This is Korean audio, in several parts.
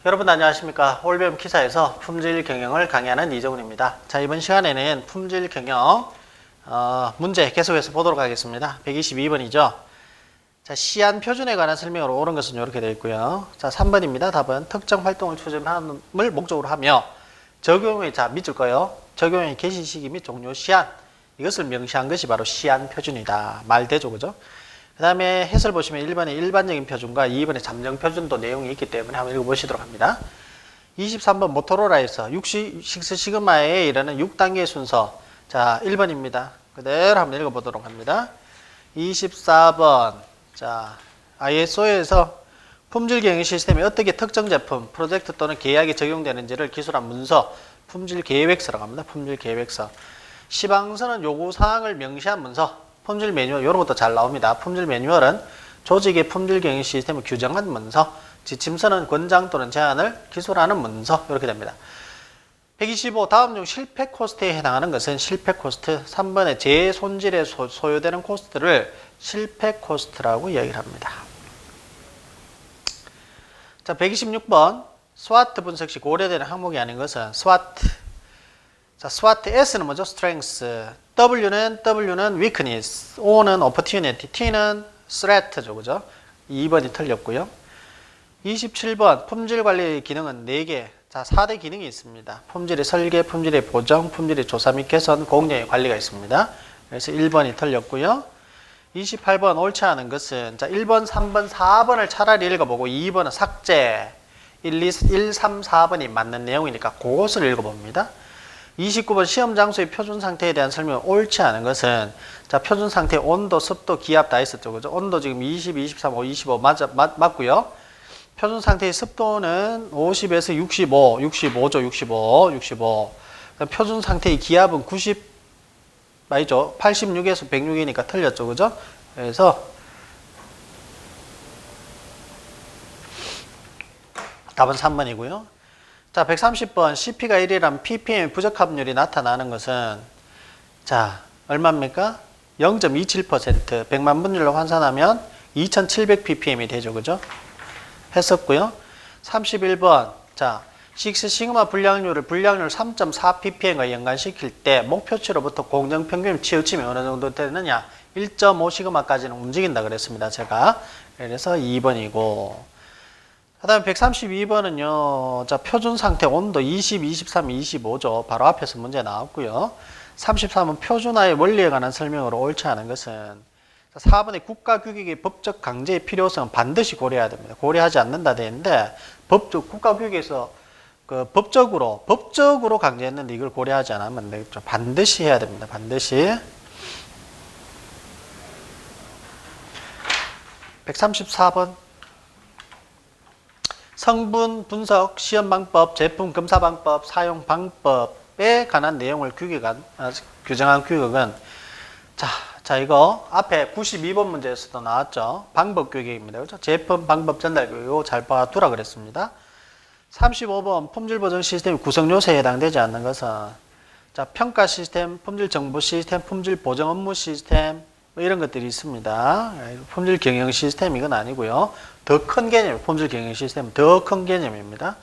여러분 안녕하십니까. 홀배움 키사에서 품질 경영을 강의하는 이정훈입니다. 자, 이번 시간에는 품질 경영 문제 계속해서 보도록 하겠습니다. 122번이죠. 자, 시안 표준에 관한 설명으로 옳은 것은 이렇게 되어 있고요. 자, 3번입니다. 답은 특정 활동을 추진함을 목적으로 하며 적용의, 자, 밑줄 거요. 적용의 개시 시기 및 종료 시한, 이것을 명시한 것이 바로 시안 표준이다. 말되죠, 그죠? 그 다음에 해설 보시면 1번에 일반적인 표준과 2번에 잠정 표준도 내용이 있기 때문에 한번 읽어보시도록 합니다. 23번 모토로라에서 6 시그마에 이르는 6단계 순서. 자, 1번입니다. 그대로 한번 읽어보도록 합니다. 24번. 자, ISO에서 품질 경영 시스템이 어떻게 특정 제품, 프로젝트 또는 계약에 적용되는지를 기술한 문서, 품질 계획서라고 합니다. 품질 계획서. 시방서는 요구사항을 명시한 문서, 품질 매뉴얼, 이런 것도 잘 나옵니다. 품질 매뉴얼은 조직의 품질 경영 시스템을 규정한 문서, 지침서는 권장 또는 제안을 기술하는 문서, 이렇게 됩니다. 125, 다음 중 실패 코스트에 해당하는 것은 실패 코스트, 3번의 재손질에 소요되는 코스트를 실패 코스트라고 이야기를 합니다. 자, 126번, SWOT 분석 시 고려되는 항목이 아닌 것은 SWOT. 자, SWOT, S는 뭐죠? Strength. W는 Weakness. O는 Opportunity. T는 Threat죠, 그죠? 2번이 틀렸고요. 27번, 품질 관리 기능은 4개. 자, 4대 기능이 있습니다. 품질의 설계, 품질의 보정, 품질의 조사 및 개선, 공정의 관리가 있습니다. 그래서 1번이 틀렸고요. 28번, 옳지 않은 것은, 자, 1번, 3번, 4번을 차라리 읽어보고 2번은 삭제. 1, 3, 4번이 맞는 내용이니까 그것을 읽어봅니다. 29번 시험 장소의 표준 상태에 대한 설명은 옳지 않은 것은, 자, 표준 상태 온도, 습도, 기압 다 있었죠, 그죠? 온도 지금 20, 23, 25 맞고요. 표준 상태의 습도는 50에서 65죠, 65. 표준 상태의 기압은 90, 맞죠? 86에서 106이니까 틀렸죠, 그죠? 그래서 답은 3번이고요. 자, 130번 CP가 1이라면 ppm의 부적합률이 나타나는 것은, 자, 얼마입니까? 0.27%, 100만 분율로 환산하면 2700ppm이 되죠, 그죠? 했었고요. 31번, 자, 6시그마 불량률을 불량률 3.4ppm과 연관시킬 때 목표치로부터 공정평균 치우침이 어느 정도 되느냐? 1.5시그마까지는 움직인다 그랬습니다, 제가. 그래서 2번이고. 그 다음에 132번은요, 자, 표준 상태 온도 20, 23, 25죠. 바로 앞에서 문제 나왔고요. 33은 표준화의 원리에 관한 설명으로 옳지 않은 것은, 4번의 국가규격의 법적 강제의 필요성은 반드시 고려해야 됩니다. 고려하지 않는다 되는데, 국가규격에서 그 법적으로 강제했는데 이걸 고려하지 않으면 되겠죠. 반드시 해야 됩니다. 반드시. 134번. 성분 분석, 시험 방법, 제품 검사 방법, 사용 방법에 관한 내용을 규정한 규격은, 자, 이거 앞에 92번 문제에서도 나왔죠. 방법 규격입니다. 그렇죠? 제품 방법 전달 규격 잘 봐두라 그랬습니다. 35번 품질 보정 시스템 구성 요소에 해당되지 않는 것은, 자, 평가 시스템, 품질 정보 시스템, 품질 보정 업무 시스템, 뭐 이런 것들이 있습니다. 품질 경영 시스템 이건 아니고요. 더 큰 개념, 품질 경영 시스템은 더 큰 개념입니다.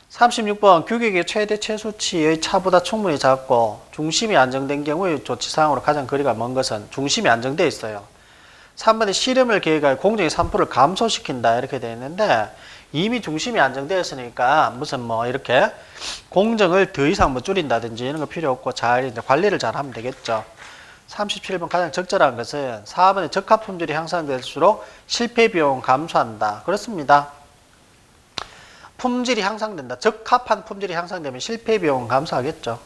36번 규격의 최대 최소치의 차보다 충분히 작고 중심이 안정된 경우의 조치사항으로 가장 거리가 먼 것은 중심이 안정되어 있어요. 3번에 실험을 계획할 공정의 3%를 감소시킨다 이렇게 되어 있는데, 이미 중심이 안정되어 있으니까 무슨 뭐 이렇게 공정을 더 이상 뭐 줄인다든지 이런 거 필요 없고 잘 이제 관리를 잘 하면 되겠죠. 37번 가장 적절한 것은 4번의 적합 품질이 향상될수록 실패 비용은 감소한다. 그렇습니다. 품질이 향상된다. 적합한 품질이 향상되면 실패 비용은 감소하겠죠.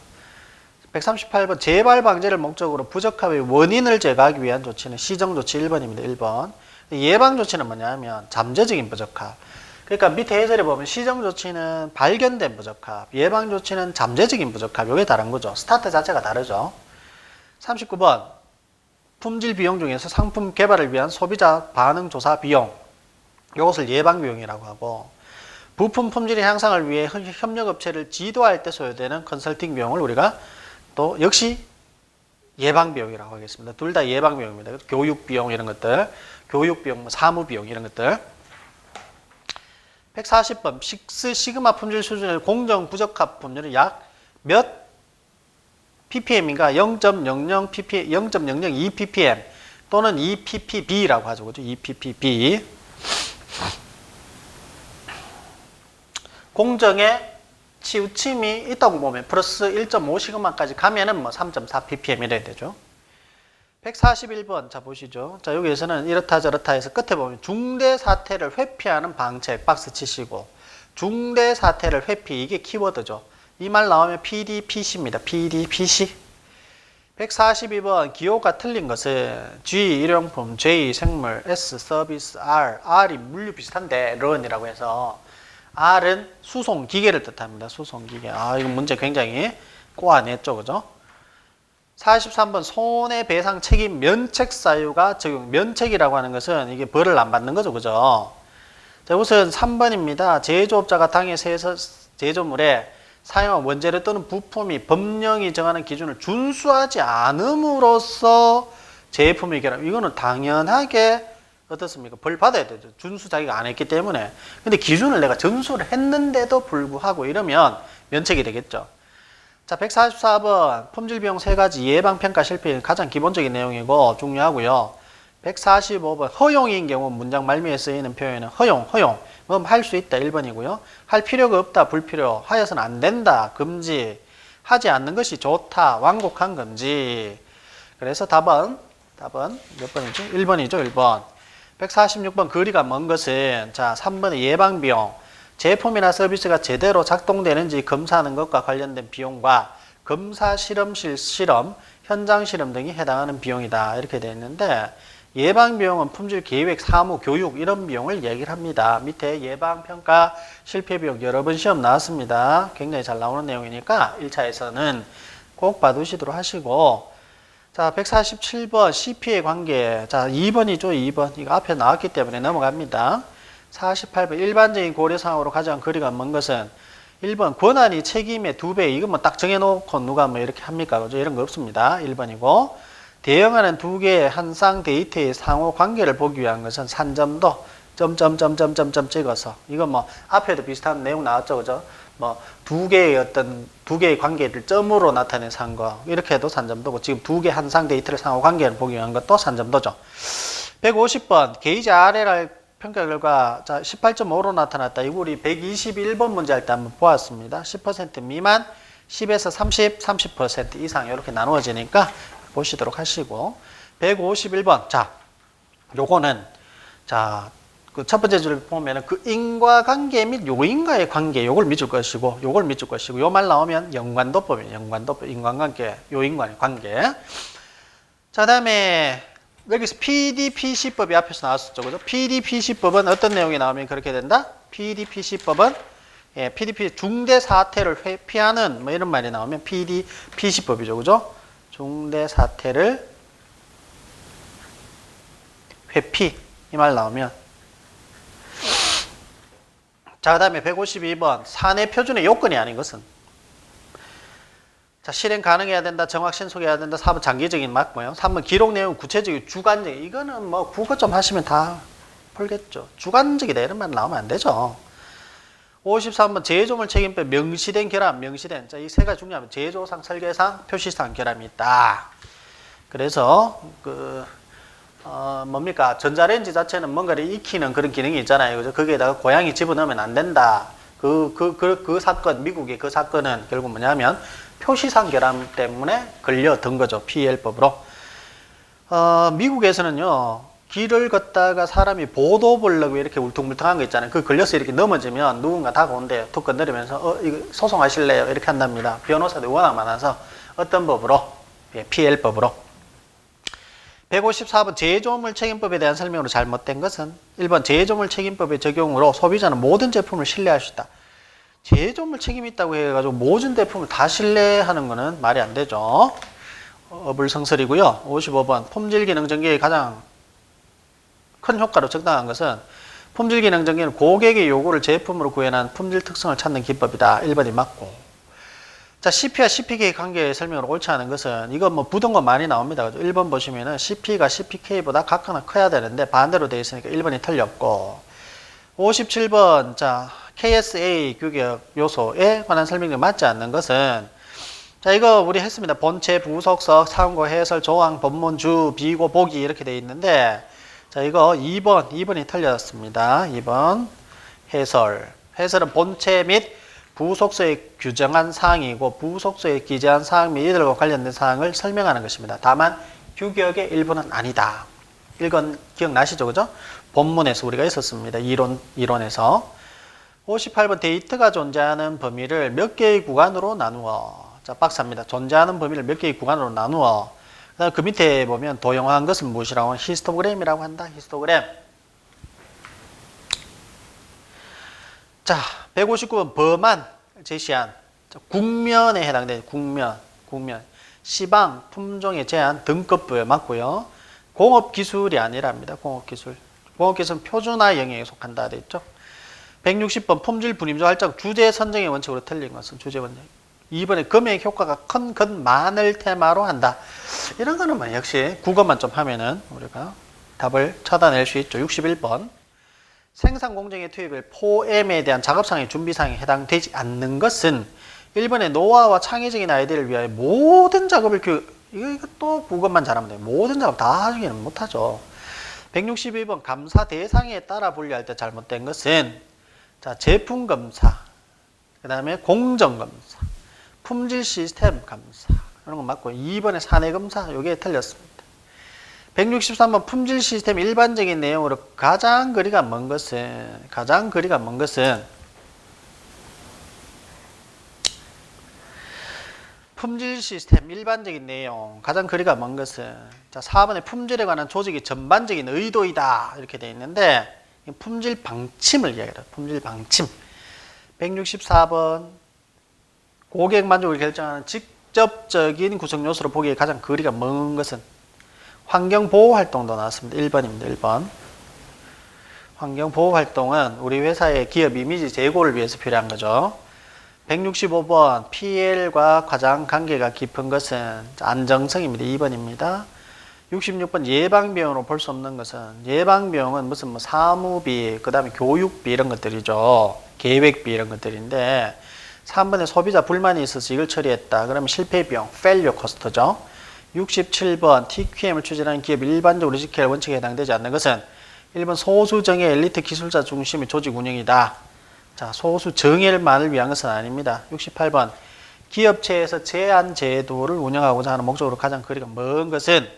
138번 재발 방지를 목적으로 부적합의 원인을 제거하기 위한 조치는 시정 조치 1번입니다. 1번. 예방 조치는 뭐냐면 잠재적인 부적합. 그러니까 밑에 해설에 보면 시정 조치는 발견된 부적합, 예방 조치는 잠재적인 부적합. 이게 다른 거죠. 스타트 자체가 다르죠. 39번 품질 비용 중에서 상품 개발을 위한 소비자 반응 조사 비용, 이것을 예방 비용이라고 하고, 부품 품질의 향상을 위해 협력업체를 지도할 때 소요되는 컨설팅 비용을 우리가 또 역시 예방 비용이라고 하겠습니다. 둘 다 예방 비용입니다. 교육 비용 이런 것들, 교육 비용, 사무 비용 이런 것들. 140번 식스 시그마 품질 수준의 공정 부적합 품질은 약 몇 ppm인가? 0.00 ppm, 0.002 ppm 또는 2 ppb라고 하죠. 그죠? 2 ppb. 공정에 치우침이 있다고 보면 플러스 1.5 시그마까지 가면은 뭐 3.4 ppm 이래야 되죠. 141번 자 보시죠. 자 여기에서는 이렇다 저렇다 해서 끝에 보면 중대 사태를 회피하는 방책 박스 치시고 중대 사태를 회피 이게 키워드죠. 이 말 나오면 PDPC입니다. PDPC. 142번 기호가 틀린 것은 G 일용품, J 생물, S 서비스, R이 물류 비슷한데 런이라고 해서 R은 수송기계를 뜻합니다. 수송기계. 이거 문제 굉장히 꼬아냈죠. 그죠? 43번 손해배상 책임 면책 사유가 적용. 면책이라고 하는 것은 이게 벌을 안 받는 거죠. 그죠? 자, 우선 3번입니다. 제조업자가 당해서 제조물에 사용한 원재료 또는 부품이 법령이 정하는 기준을 준수하지 않음으로써 제품이 결함. 이거는 당연하게 어떻습니까? 벌 받아야 되죠. 준수 자기가 안 했기 때문에. 근데 기준을 내가 준수를 했는데도 불구하고 이러면 면책이 되겠죠. 자, 144번 품질 비용 3가지 예방평가 실패는 가장 기본적인 내용이고 중요하고요. 145번 허용인 경우 문장 말미에 쓰이는 표현은 허용. 그럼 할 수 있다 1번이고요. 할 필요가 없다 불필요. 하여서는 안 된다 금지. 하지 않는 것이 좋다 완곡한 금지. 그래서 답은 몇 번이죠? 1번이죠. 1번. 146번 거리가 먼 것은 자 3번의 예방비용. 제품이나 서비스가 제대로 작동되는지 검사하는 것과 관련된 비용과 검사 실험실 실험, 현장 실험 등이 해당하는 비용이다. 이렇게 되어 있는데 예방비용은 품질 계획, 사무, 교육 이런 비용을 얘기를 합니다. 밑에 예방평가 실패비용 여러 번 시험 나왔습니다. 굉장히 잘 나오는 내용이니까 1차에서는 꼭 봐두시도록 하시고 자 147번 CP의 관계 자 2번이죠. 2번 이거 앞에 나왔기 때문에 넘어갑니다. 48번 일반적인 고려사항으로 가장 거리가 먼 것은 1번 권한이 책임의 2배 이거 뭐 딱 정해놓고 누가 뭐 이렇게 합니까? 그죠? 이런 거 없습니다. 1번이고 대응하는 두 개의 한 쌍 데이터의 상호 관계를 보기 위한 것은 산점도 점점점점점점 찍어서 이거 뭐 앞에도 비슷한 내용 나왔죠. 그죠? 뭐 두 개의 관계를 점으로 나타낸 상거 이렇게 해도 산점도고 지금 두 개 한 쌍 데이터를 상호 관계를 보기 위한 것도 산점도죠. 150번 게이지 RLR 평가 결과 자 18.5로 나타났다. 이거 우리 121번 문제 할 때 한번 보았습니다. 10% 미만, 10에서 30, 30% 이상 이렇게 나누어지니까 보시도록 하시고 151번 자 요거는 자 그 첫 번째 줄을 보면은 그 인과관계 및 요인과의 관계 요걸 믿을 것이고 요걸 믿을 것이고 요 말 나오면 연관도법이에요. 연관도법 인과관계 요인과의 관계. 자 그다음에 여기서 PDPC법이 앞에서 나왔었죠. 그죠? PDPC법은 어떤 내용이 나오면 그렇게 된다? PDPC법은 PDP 중대 사태를 회피하는 뭐 이런 말이 나오면 PDPC법이죠. 그죠? 중대 사태를 회피 이 말 나오면 자 그다음에 152번 사내 표준의 요건이 아닌 것은 자 실행 가능해야 된다. 정확 신속해야 된다. 4번 장기적인 맞고요. 3번 기록 내용 구체적이고 주관적인 이거는 뭐 국어 좀 하시면 다 풀겠죠. 주관적이다 이런 말 나오면 안 되죠. 53번 제조물 책임법 명시된 결함 명시된 자 이 세 가지 중요하면 제조상 설계상 표시상 결함이 있다. 그래서 뭡니까 전자레인지 자체는 뭔가를 익히는 그런 기능이 있잖아요. 그죠? 거기에다가 고양이 집어넣으면 안 된다. 그 사건 미국의 그 사건은 결국 뭐냐면 표시상 결함 때문에 걸려든 거죠. PL법으로. 미국에서는요. 길을 걷다가 사람이 보도 보려고 이렇게 울퉁불퉁한 거 있잖아요. 그 걸려서 이렇게 넘어지면 누군가 다가온대요. 툭 건드리면서 이거 소송하실래요? 이렇게 한답니다. 변호사들이 워낙 많아서 어떤 법으로? PL법으로. 154번 제조물 책임법에 대한 설명으로 잘못된 것은 1번 제조물 책임법의 적용으로 소비자는 모든 제품을 신뢰할 수 있다. 제조물 책임이 있다고 해가지고 모든 제품을 다 신뢰하는 거는 말이 안 되죠. 어불성설이고요. 55번 품질 기능 전개의 가장 큰 효과로 적당한 것은 품질 기능 전개는 고객의 요구를 제품으로 구현한 품질 특성을 찾는 기법이다. 1번이 맞고. 자, CP와 CPK 관계의 설명으로 옳지 않은 것은 이거 뭐 부던 거 많이 나옵니다. 1번 보시면은 CP가 CPK보다 각각 커야 되는데 반대로 되어 있으니까 1번이 틀렸고 57번, 자, KSA 규격 요소에 관한 설명이 맞지 않는 것은, 자, 이거 우리 했습니다. 본체, 부속석, 상고, 해설, 조항, 본문, 주, 비고, 보기 이렇게 돼 있는데, 자, 이거 2번이 틀렸습니다. 2번, 해설. 해설은 본체 및 부속서에 규정한 사항이고, 부속서에 기재한 사항 및 이들과 관련된 사항을 설명하는 것입니다. 다만, 규격의 일부는 아니다. 이건 기억나시죠? 그죠? 본문에서 우리가 있었습니다. 이론에서. 58번 데이터가 존재하는 범위를 몇 개의 구간으로 나누어. 자, 박사입니다. 존재하는 범위를 몇 개의 구간으로 나누어. 그다음 그 밑에 보면 도형화한 것은 무엇이라고 하면 히스토그램이라고 한다. 히스토그램. 자, 159번 범한 제시한 국면에 해당되는 국면. 시방, 품종의 제한, 등급부에 맞고요. 공업기술이 아니랍니다. 공업기술. 공업기술은 표준화 영역에 속한다 돼 있죠. 160번 품질 분임조 활적 주제 선정의 원칙으로 틀린 것은 주제 원칙. 2번에 금액 효과가 큰 것 많을 테마로 한다. 이런 거는 뭐 역시 국어만 좀 하면은 우리가 답을 찾아낼 수 있죠. 61번. 생산 공정에 투입할 포엠에 대한 작업상의 준비사항에 해당되지 않는 것은 1번의 노화와 창의적인 아이디어를 위하여 모든 작업을 이거 또 국어만 잘하면 돼요. 모든 작업 다 하기는 못하죠. 162번 감사 대상에 따라 분류할 때 잘못된 것은 자, 제품 검사, 그 다음에 공정 검사, 품질 시스템 감사 이런 거 맞고 2번의 사내 검사 요게 틀렸습니다. 163번 품질 시스템 일반적인 내용으로 가장 거리가 먼 것은 품질 시스템 일반적인 내용 가장 거리가 먼 것은 자 4번에 품질에 관한 조직의 전반적인 의도이다 이렇게 되어 있는데 품질 방침을 이야기해요. 품질 방침. 164번 고객 만족을 결정하는 직접적인 구성 요소로 보기에 가장 거리가 먼 것은 환경보호 활동도 나왔습니다. 1번입니다. 1번. 환경보호 활동은 우리 회사의 기업 이미지 제고를 위해서 필요한 거죠. 165번 PL과 가장 관계가 깊은 것은 안정성입니다. 2번입니다. 66번 예방비용으로 볼 수 없는 것은 예방비용은 무슨 뭐 사무비, 그 다음에 교육비 이런 것들이죠. 계획비 이런 것들인데 3번에 소비자 불만이 있어서 이걸 처리했다. 그러면 실패비용, failure cost죠. 67번 TQM을 추진하는 기업 일반적으로 지켜야 할 원칙에 해당되지 않는 것은 1번 소수 정예 엘리트 기술자 중심의 조직 운영이다. 자, 소수 정예만을 위한 것은 아닙니다. 68번 기업체에서 제한 제도를 운영하고자 하는 목적으로 가장 거리가 먼 것은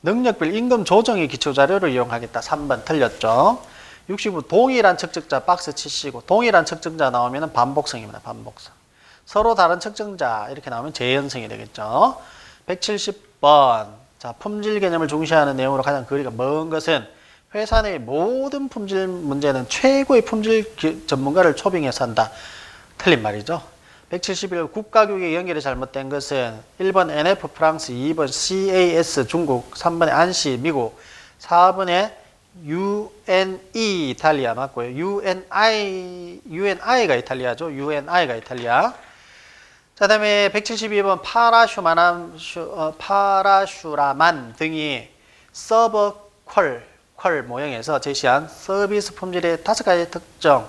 능력별 임금 조정의 기초자료를 이용하겠다. 3번 틀렸죠. 65 동일한 측정자 박스 치시고 동일한 측정자 나오면 반복성입니다. 반복성. 서로 다른 측정자 이렇게 나오면 재현성이 되겠죠. 170번 자 품질 개념을 중시하는 내용으로 가장 거리가 먼 것은 회사 내 모든 품질 문제는 최고의 품질 전문가를 초빙해서 한다. 틀린 말이죠. 171 국가교육의 연결이 잘못된 것은 1번 NF 프랑스, 2번 CAS 중국, 3번에 안시 미국, 4번에 UNE 이탈리아 맞고요. UNI가 이탈리아죠. UNI가 이탈리아. 자, 다음에 172번 파라슈라만 등이 서버 퀄 모형에서 제시한 서비스 품질의 5가지 특정.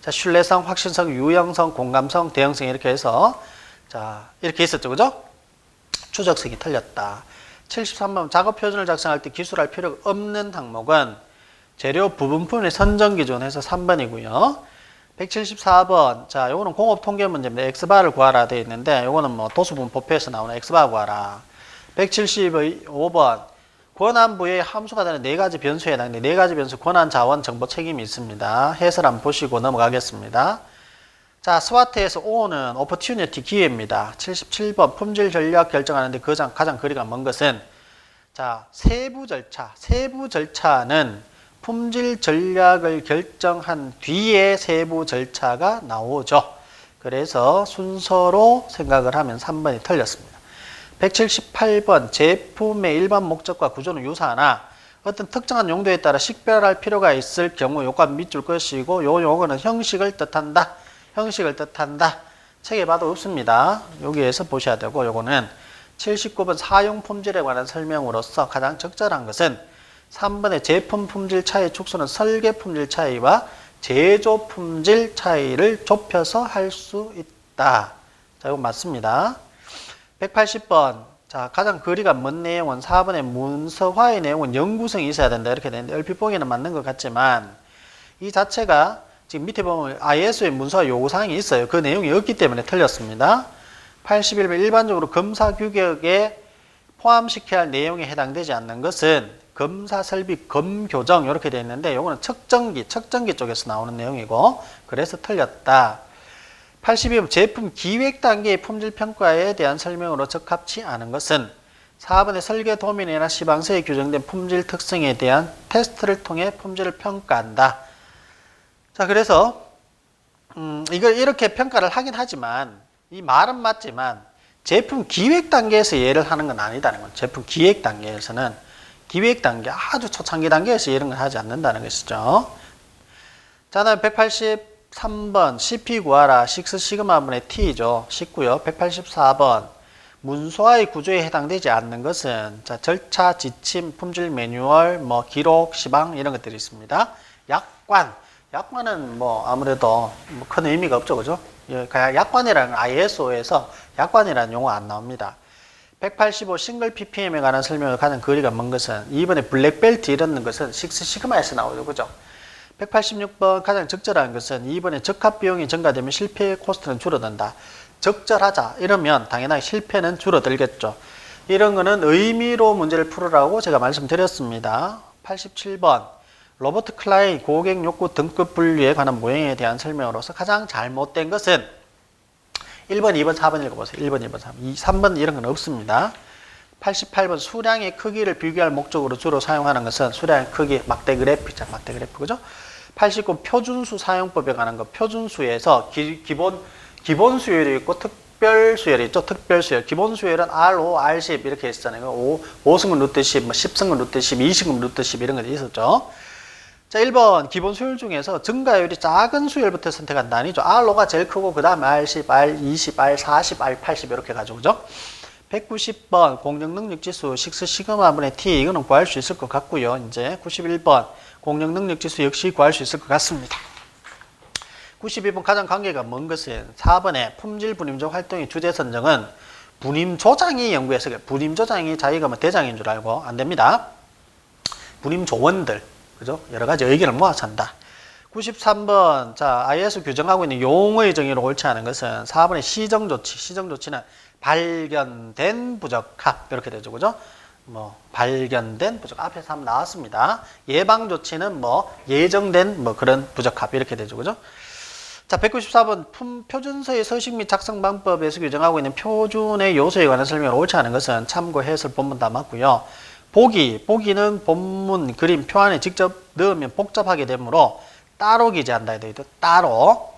자, 신뢰성, 확신성, 유형성, 공감성, 대형성 이렇게 해서 자, 이렇게 있었죠. 그죠? 추적성이 틀렸다. 73번 작업 표준을 작성할 때 기술할 필요가 없는 항목은 재료 부분품의 선정 기준에서 3번이고요. 174번 자, 요거는 공업 통계 문제입니다. X바를 구하라 되어 있는데 요거는 뭐 도수분 보표에서 나오는 X바 구하라. 175번 권한 부여의 함수가 되는 4가지 변수에 해당돼 4가지 변수 권한 자원 정보 책임이 있습니다. 해설 한번 보시고 넘어가겠습니다. 자, 스와트에서 O는 opportunity 기회입니다. 77번 품질 전략 결정하는데 가장 거리가 먼 것은 자, 세부 절차는 품질 전략을 결정한 뒤에 세부 절차가 나오죠. 그래서 순서로 생각을 하면 3번이 틀렸습니다. 178번 제품의 일반 목적과 구조는 유사하나 어떤 특정한 용도에 따라 식별할 필요가 있을 경우 요건 밑줄 것이고 요 용어는 형식을 뜻한다. 책에 봐도 없습니다. 여기에서 보셔야 되고 요거는 79번 사용 품질에 관한 설명으로서 가장 적절한 것은 3번의 제품 품질 차이 축소는 설계 품질 차이와 제조 품질 차이를 좁혀서 할 수 있다. 자, 이거 맞습니다. 180번. 자, 가장 거리가 먼 내용은 4번의 문서화의 내용은 연구성이 있어야 된다. 이렇게 되는데 얼핏 보기에는 맞는 것 같지만 이 자체가 지금 밑에 보면 ISO의 문서화 요구사항이 있어요. 그 내용이 없기 때문에 틀렸습니다. 81번 일반적으로 검사 규격에 포함시켜야 할 내용에 해당되지 않는 것은 검사 설비 검교정 이렇게 되어 있는데 이거는 측정기 쪽에서 나오는 내용이고 그래서 틀렸다. 82번 제품 기획 단계의 품질 평가에 대한 설명으로 적합치 않은 것은 4번의 설계 도면이나 시방서에 규정된 품질 특성에 대한 테스트를 통해 품질을 평가한다. 자, 그래서 이걸 이렇게 평가를 하긴 하지만 이 말은 맞지만 제품 기획 단계에서 예를 하는 건 아니다는 거죠. 제품 기획 단계에서는 기획 단계 아주 초창기 단계에서 이런 걸 하지 않는다는 것이죠. 자, 다음 183번 CP 구하라 6 시그마분의 T죠. 19요. 184번 문서화의 구조에 해당되지 않는 것은 자, 절차, 지침, 품질 매뉴얼, 뭐 기록, 시방 이런 것들이 있습니다. 약관은 뭐 아무래도 뭐 큰 의미가 없죠, 그죠? 그냥 약관이라는 ISO에서 약관이라는 용어 안 나옵니다. 185 싱글 PPM에 관한 설명을 가장 거리가 먼 것은 2번에 블랙벨트 이런 것은 6 시그마에서 나오죠, 그죠? 186번 가장 적절한 것은 2번에 적합 비용이 증가되면 실패 코스트는 줄어든다. 적절하자 이러면 당연하게 실패는 줄어들겠죠. 이런 거는 의미로 문제를 풀으라고 제가 말씀드렸습니다. 87번 로버트 클라인 고객 욕구 등급 분류에 관한 모형에 대한 설명으로서 가장 잘못된 것은 1번, 2번, 4번 읽어보세요. 1번, 2번, 3번 이런 건 없습니다. 88번 수량의 크기를 비교할 목적으로 주로 사용하는 것은 수량의 크기, 막대 그래프죠. 막대 그래프, 그죠? 89 표준수 사용법에 관한 것. 표준수에서 기본 수열이 있고 특별 수열이 있죠. 특별 수열. 기본 수열은 R5, R10 이렇게 있었잖아요. 5승분 루트 10, 10승분 루트 10, 20승분 루트 10 이런 것들이 있었죠. 자, 1번 기본 수열 중에서 증가율이 작은 수열부터 선택한다. 아니죠. R5가 제일 크고 그 다음에 R10, R20, R40, R80 이렇게 가지고 그죠? 190번 공정능력지수 6 시그마분의 T 이거는 구할 수 있을 것 같고요. 이제 91번 공정능력지수 역시 구할 수 있을 것 같습니다. 92번 가장 관계가 먼 것은 4번의 품질 분임조 활동의 주제 선정은 분임조장이 연구해서 분임조장이 자기가 뭐 대장인 줄 알고 안 됩니다. 분임조원들 그죠? 여러 가지 의견을 모아서 한다. 93번 자 IS 규정하고 있는 용어의 정의로 옳지 않은 것은 4번의 시정조치. 시정조치는 발견된 부적합 이렇게 되죠, 그죠? 뭐 발견된 부적합 앞에서 한번 나왔습니다. 예방조치는 뭐 예정된 뭐 그런 부적합 이렇게 되죠, 그죠? 자 194번 표준서의 서식 및 작성 방법에서 규정하고 있는 표준의 요소에 관한 설명을 옳지 않은 것은 참고 해설 본문 다 맞고요. 보기는 본문 그림 표 안에 직접 넣으면 복잡하게 되므로 따로 기재한다 해야 돼요. 따로.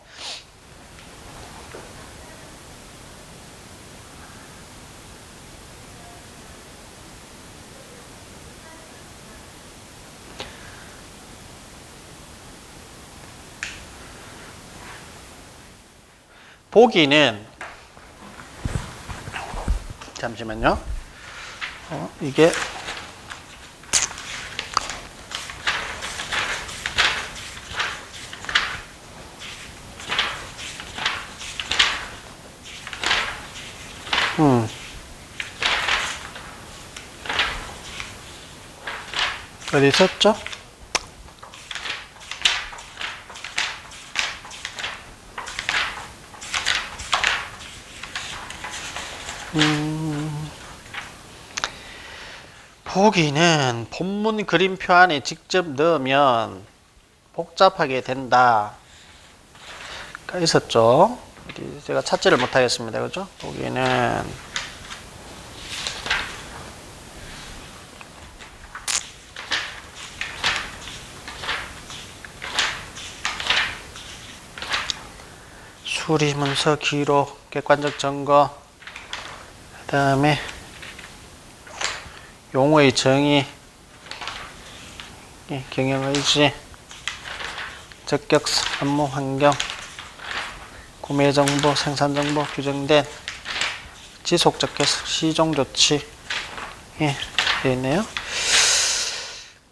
보기는 잠시만요. 이게 어디 있었죠? 보기는 본문 그림표 안에 직접 넣으면 복잡하게 된다. 있었죠? 제가 찾지를 못하겠습니다. 그죠? 보기는 수리문서 기록, 객관적 증거, 그 다음에 용어의 정의, 경영의지, 적격성, 업무 환경, 구매정보, 생산정보, 규정된 지속적격성, 시종조치 되어 있네요.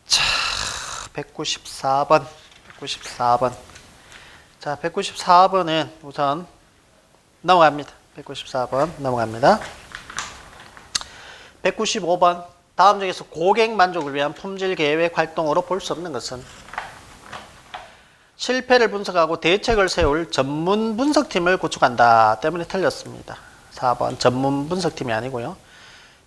자, 194번 자, 194번은 우선 넘어갑니다. 194번 넘어갑니다. 195번. 다음 중에서 고객 만족을 위한 품질 계획 활동으로 볼 수 없는 것은 실패를 분석하고 대책을 세울 전문 분석팀을 구축한다 때문에 틀렸습니다. 4번 전문 분석팀이 아니고요.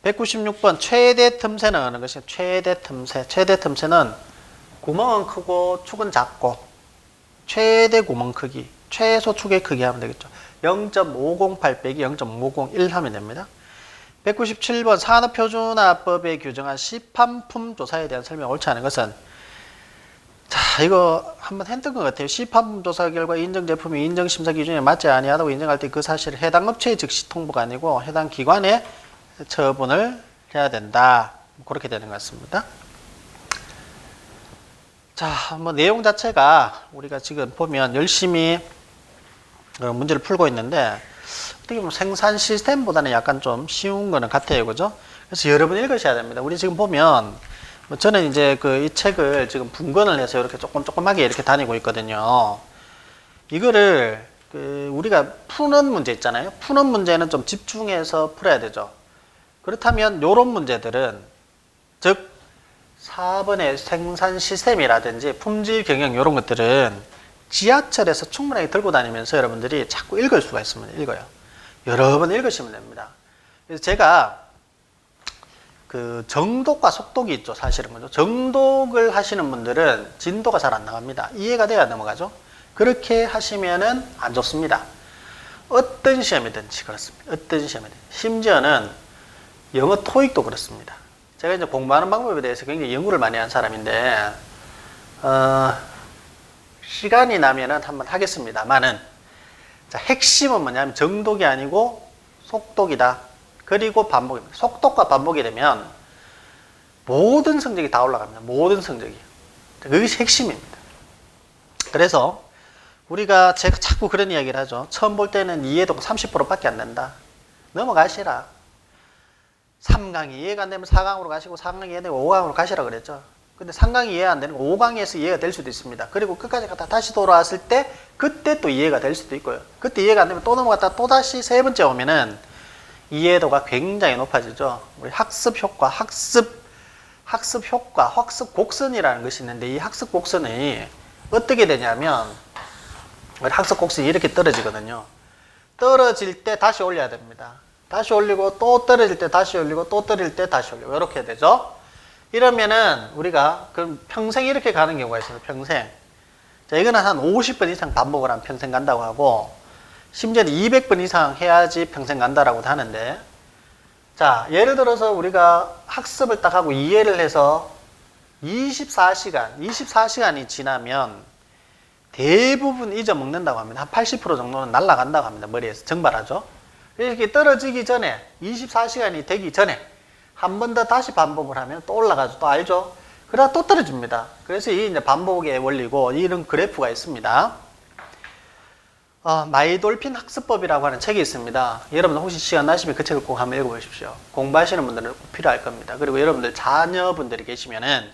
196번 최대 틈새는 어느 것이 최대 틈새. 최대 틈새는 구멍은 크고 축은 작고 최대 구멍 크기, 최소 축의 크기 하면 되겠죠. 0.508 빼기 0.501 하면 됩니다. 197번 산업표준화법에 규정한 시판품 조사에 대한 설명 옳지 않은 것은 자, 이거 한번 했던 것 같아요. 시판품 조사 결과 인정 제품이 인정 심사 기준에 맞지 아니하다고 인정할 때 그 사실을 해당 업체에 즉시 통보가 아니고 해당 기관에 처분을 해야 된다. 그렇게 되는 것 같습니다. 자, 뭐 내용 자체가 우리가 지금 보면 열심히 문제를 풀고 있는데 어떻게 보면 생산 시스템보다는 약간 좀 쉬운 거는 같아요. 그죠? 그래서 여러 번 읽으셔야 됩니다. 우리 지금 보면 저는 이제 이 책을 지금 분권을 해서 이렇게 조금하게 이렇게 다니고 있거든요. 이거를 우리가 푸는 문제 있잖아요. 푸는 문제는 좀 집중해서 풀어야 되죠. 그렇다면 이런 문제들은 즉 4번의 생산 시스템이라든지 품질 경영 이런 것들은 지하철에서 충분하게 들고 다니면서 여러분들이 자꾸 읽을 수가 있습니다. 읽어요. 여러 번 읽으시면 됩니다. 그래서 제가 정독과 속독이 있죠. 사실은 거죠. 정독을 하시는 분들은 진도가 잘 안 나갑니다. 이해가 돼야 넘어가죠. 그렇게 하시면은 안 좋습니다. 어떤 시험이든지 그렇습니다. 어떤 시험이든지. 심지어는 영어 토익도 그렇습니다. 제가 이제 공부하는 방법에 대해서 굉장히 연구를 많이 한 사람인데, 시간이 나면은 한번 하겠습니다만은, 자, 핵심은 뭐냐면 정독이 아니고 속독이다. 그리고 반복입니다. 속독과 반복이 되면 모든 성적이 다 올라갑니다. 모든 성적이. 그것이 핵심입니다. 그래서 우리가 제가 자꾸 그런 이야기를 하죠. 처음 볼 때는 이해도가 30%밖에 안 된다. 넘어가시라. 3강이 이해가 안 되면 4강으로 가시고 4강이 이해되고 5강으로 가시라 그랬죠. 근데 3강이 이해 안 되는 거 5강에서 이해가 될 수도 있습니다. 그리고 끝까지 갔다 다시 돌아왔을 때 그때 또 이해가 될 수도 있고요. 그때 이해가 안 되면 또 넘어갔다 또 다시 세 번째 오면은 이해도가 굉장히 높아지죠. 우리 학습 효과, 학습 곡선이라는 것이 있는데 이 학습 곡선이 어떻게 되냐면 우리 학습 곡선이 이렇게 떨어지거든요. 떨어질 때 다시 올려야 됩니다. 다시 올리고 또 떨어질 때 다시 올리고 또 떨어질 때 다시 올리고 이렇게 되죠. 이러면은 우리가 그럼 평생 이렇게 가는 경우가 있어요. 평생. 자, 이거는 한 50번 이상 반복을 하면 평생 간다고 하고 심지어는 200번 이상 해야지 평생 간다라고도 하는데, 자, 예를 들어서 우리가 학습을 딱 하고 이해를 해서 24시간이 지나면 대부분 잊어먹는다고 합니다. 한 80% 정도는 날아간다고 합니다. 머리에서 증발하죠. 이렇게 떨어지기 전에 24시간이 되기 전에 한 번 더 다시 반복을 하면 또 올라가죠. 또 알죠? 그러다 또 떨어집니다. 그래서 이 이제 반복의 원리고 이런 그래프가 있습니다. 마이돌핀 학습법이라고 하는 책이 있습니다. 여러분 혹시 시간 나시면 그 책을 꼭 한번 읽어보십시오. 공부하시는 분들은 꼭 필요할 겁니다. 그리고 여러분들 자녀분들이 계시면은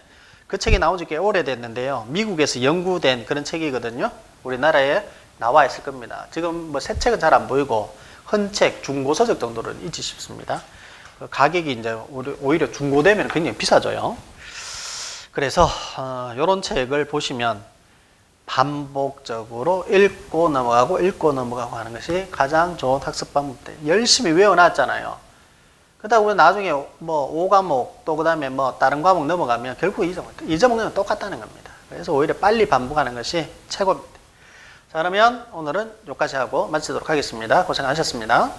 그 책이 나온 지 꽤 오래됐는데요. 미국에서 연구된 그런 책이거든요. 우리나라에 나와 있을 겁니다. 지금 뭐 새 책은 잘 안 보이고 헌책, 중고서적 정도는 있지 싶습니다. 가격이 이제 오히려 중고되면 굉장히 비싸져요. 그래서 이런 책을 보시면 반복적으로 읽고 넘어가고 하는 것이 가장 좋은 학습 방법들. 열심히 외워놨잖아요. 그러다 보면 나중에 뭐 5과목 또 그 다음에 뭐 다른 과목 넘어가면 결국 잊어먹는 건 똑같다는 겁니다. 그래서 오히려 빨리 반복하는 것이 최고입니다. 자, 그러면 오늘은 여기까지 하고 마치도록 하겠습니다. 고생하셨습니다.